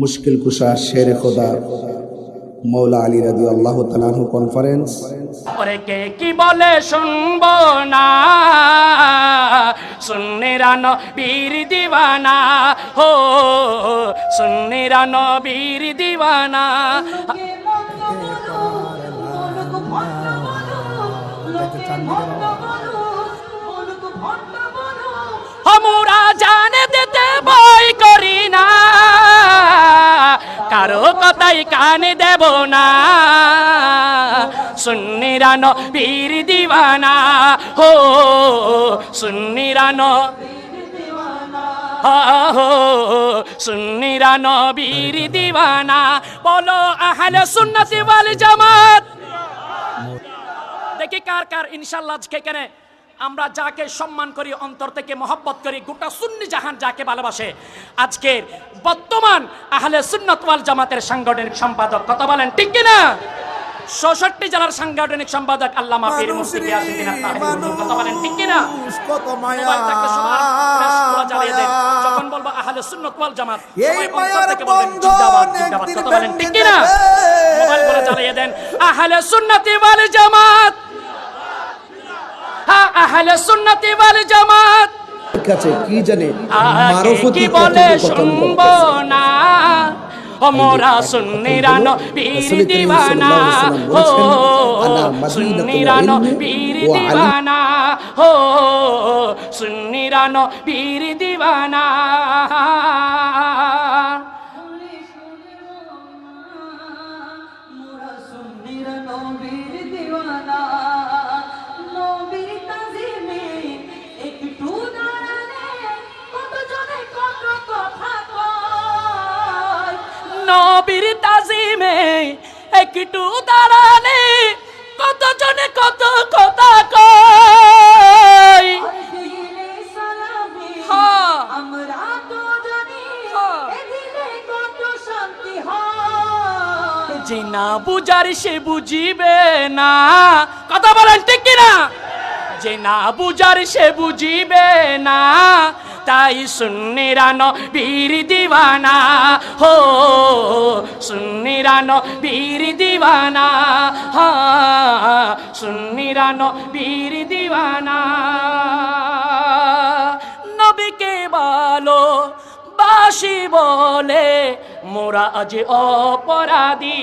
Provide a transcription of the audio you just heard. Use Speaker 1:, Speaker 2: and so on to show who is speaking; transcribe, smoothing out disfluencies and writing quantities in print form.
Speaker 1: মুশকিল কুশা শের খোদা মৌলা আলী রাদিয়াল্লাহু তাআলা আনহু কনফারেন্স।
Speaker 2: ওরে কে কি বলে শুনবো না, সুন্নিরা নবীর দিওয়ানা, হো সুন্নিরা নবীর দিওয়ানা। আমরা জানে দিতে ভয় করি না, কারো কথাই কানে দেব না, সুন্নিরা নবীর দিওয়ানা, হো সুন্নিরা নবীর দিওয়ানা, হো সুন্নিরা নবীর দিওয়ানা। বলো আহলে সুন্নাত ওয়াল জামাত। দেখি কার কার ইনশাআল্লাহ আজকে এখানে আমরা যাকে সম্মান করি, অন্তর থেকে মহব্বত করি, গোটা সুন্নি জাহান যাকে ভালোবাসে, আজকের বর্তমান আহলে সুন্নাত ওয়াল জামাতের সাংগঠনিক সম্পাদক, কথা বলেন ঠিক কিনা? ৬৬ জেলার সাংগঠনিক সম্পাদক আল্লামা পীর মুফতি গিয়াসউদ্দিন আত্তাহির, কথা বলেন ঠিক কিনা? মোবাইলটাকে সবার ফ্ল্যাশগুলো জ্বালিয়ে দেন, যখন বলবো আহলে সুন্নাত ওয়াল জামাত সবাই অন্তর থেকে বলবেন জিন্দাবাদ জিন্দাবাদ, কথা বলেন ঠিক কিনা? মোবাইলগুলো জ্বালিয়ে দেন। আহলে সুন্নাত ওয়াল জামাত, আহলে সুন্নাত ওয়াল জামাত।
Speaker 1: কাছে কি জানে
Speaker 2: কি বলে শুনবো না, মোরা সুন্নিরা নবীর দিওয়ানা, হো সুন্নিরা নবীর দিওয়ানা, হো সুন্নিরা নবীর দিওয়ানা। নবীর তাজিমে একটু দাঁড়ালে কত জনে কত কথা কয়, যে না বুঝার সে বুঝিবে না, কথা বলেন ঠিক কিনা? যে না বুঝার সে বুঝিবে না, তাই সুন্নিরা নবীর দিওয়ানা, হো সুন্নিরা নবীর দিওয়ানা, হা সুন্নিরা নবীর দিওয়ানা। নবীকে বলো বাসি বলে মোরা আজ অপরাধী,